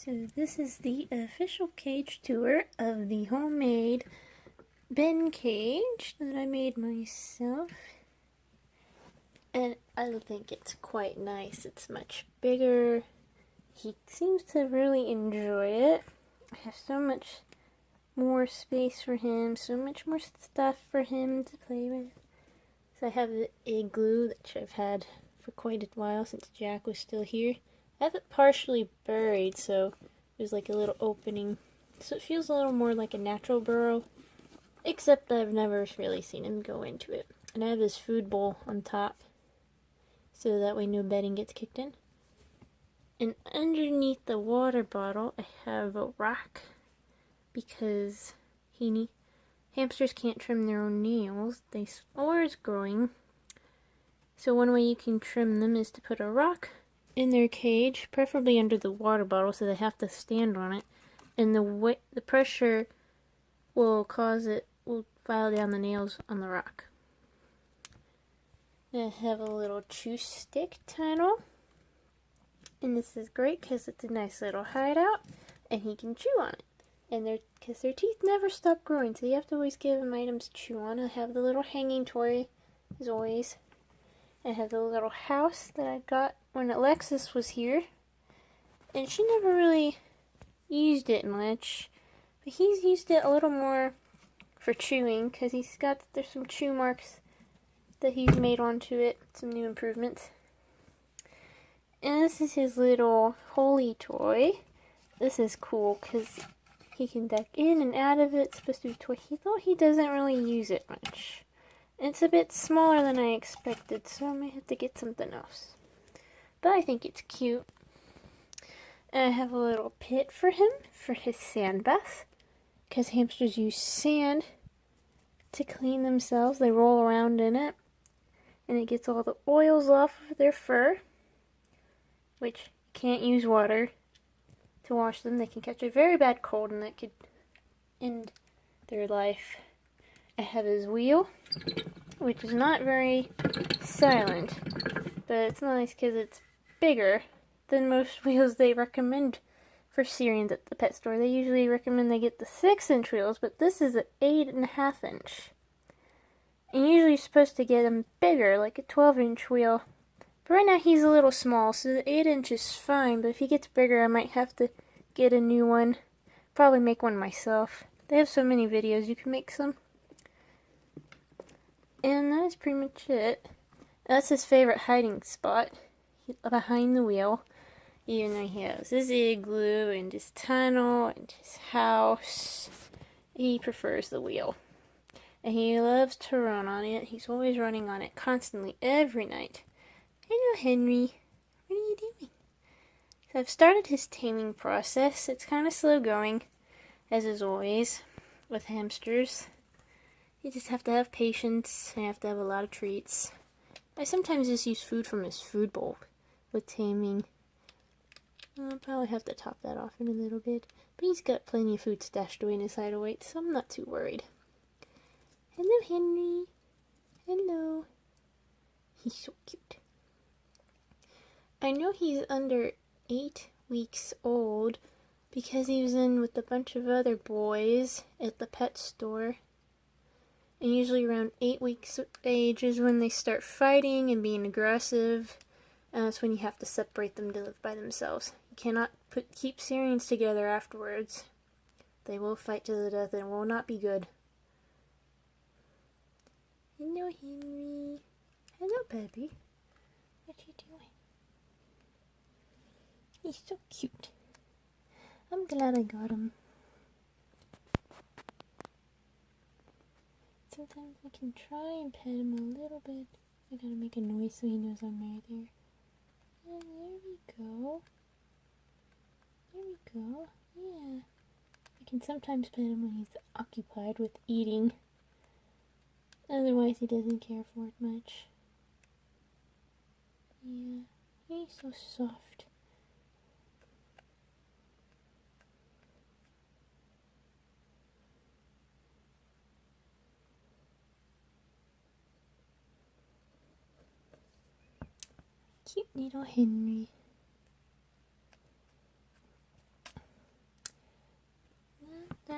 So this is the official cage tour of the homemade bin cage that I made myself. And I think it's quite nice. It's much bigger. He seems to really enjoy it. I have so much more space for him, so much more stuff for him to play with. So I have the igloo that I've had for quite a while since Jack was still here. I have it partially buried, so there's like a little opening. So it feels a little more like a natural burrow, except I've never really seen him go into it. And I have his food bowl on top, so that way no bedding gets kicked in. And underneath the water bottle, I have a rock, because hamsters can't trim their own nails. They spores growing. So one way you can trim them is to put a rock in their cage, preferably under the water bottle, so they have to stand on it. And the pressure will file down the nails on the rock. I have a little chew stick tunnel. And this is great because it's a nice little hideout, and he can chew on it. And because their teeth never stop growing, so you have to always give them items to chew on. I have the little hanging toy, as always. I have the little house that I got when Alexis was here, and she never really used it much, but he's used it a little more for chewing, because there's some chew marks that he's made onto it, some new improvements. And this is his little holy toy. This is cool because he can duck in and out of it. It's supposed to be a toy. He doesn't really use it much. It's a bit smaller than I expected, so I might have to get something else. But I think it's cute. And I have a little pit for him for his sand bath, because hamsters use sand to clean themselves. They roll around in it, and it gets all the oils off of their fur, which you can't use water to wash them. They can catch a very bad cold, and that could end their life. I have his wheel, which is not very silent, but it's nice because it's bigger than most wheels they recommend for Syrians at the pet store. They usually recommend they get the 6-inch wheels, but this is an 8.5-inch. And usually you're supposed to get them bigger, like a 12-inch wheel. But right now he's a little small, so the 8-inch is fine, but if he gets bigger I might have to get a new one. Probably make one myself. They have so many videos, you can make some. And that's pretty much it. That's his favorite hiding spot, behind the wheel. Even though he has his igloo and his tunnel and his house, he prefers the wheel. And he loves to run on it. He's always running on it constantly, every night. Hello, Henry. What are you doing? So I've started his taming process. It's kind of slow going, as is always with hamsters. You just have to have patience, and you have to have a lot of treats. I sometimes just use food from his food bowl with taming. I'll probably have to top that off in a little bit. But he's got plenty of food stashed away in his hideaway, so I'm not too worried. Hello, Henry. Hello. He's so cute. I know he's under 8 weeks old because he was in with a bunch of other boys at the pet store. And usually around 8 weeks of age is when they start fighting and being aggressive. And that's when you have to separate them to live by themselves. You cannot keep Syrians together afterwards. They will fight to the death and it will not be good. Hello, Henry. Hello, baby. What are you doing? He's so cute. I'm glad I got him. Sometimes I can try and pet him a little bit. I gotta make a noise so he knows I'm right there. And there we go. There we go. Yeah. I can sometimes pet him when he's occupied with eating. Otherwise he doesn't care for it much. Yeah. He's so soft. Cute little Henry.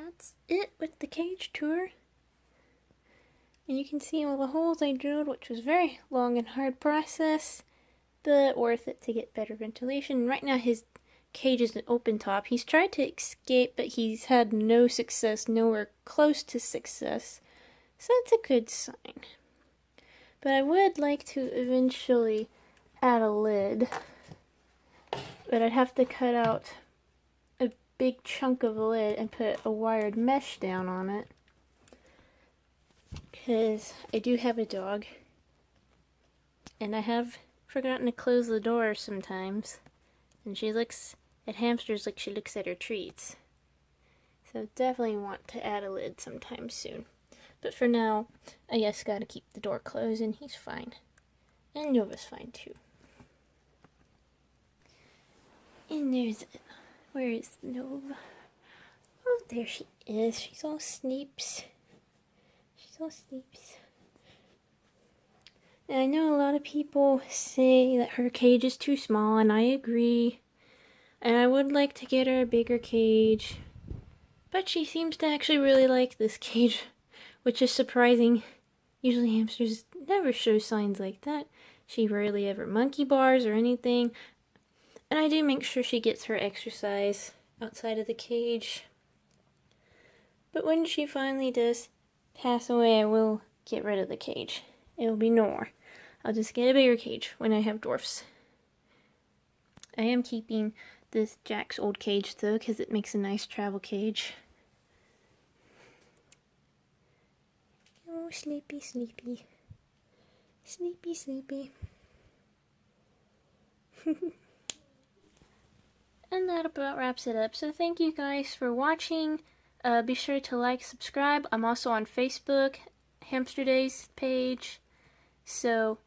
that's it with the cage tour. And you can see all the holes I drilled, which was a very long and hard process, but worth it to get better ventilation. Right now his cage is an open top. He's tried to escape, but he's had no success, nowhere close to success. So that's a good sign. But I would like to eventually add a lid. But I'd have to cut out a big chunk of a lid and put a wired mesh down on it. Because I do have a dog. And I have forgotten to close the door sometimes. And she looks at hamsters like she looks at her treats. So definitely want to add a lid sometime soon. But for now, I guess gotta keep the door closed and he's fine. And Nova's fine too. And there's, where is Nova? Oh, there she is. She's all sneeps. She's all sneeps. And I know a lot of people say that her cage is too small, and I agree. And I would like to get her a bigger cage. But she seems to actually really like this cage, which is surprising. Usually hamsters never show signs like that. She rarely ever monkey bars or anything. And I do make sure she gets her exercise outside of the cage. But when she finally does pass away, I will get rid of the cage. It'll be no more. I'll just get a bigger cage when I have dwarfs. I am keeping this Jack's old cage though, because it makes a nice travel cage. Oh, sleepy, sleepy. Sleepy, sleepy. And that about wraps it up. So thank you guys for watching. Be sure to like, subscribe. I'm also on Facebook, Hamster Days page. So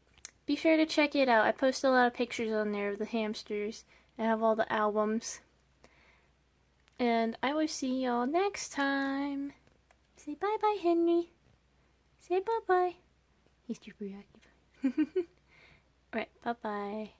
be sure to check it out. I post a lot of pictures on there of the hamsters. I have all the albums. And I will see y'all next time. Say bye-bye, Henry. Say bye-bye. He's super active. Alright, bye-bye.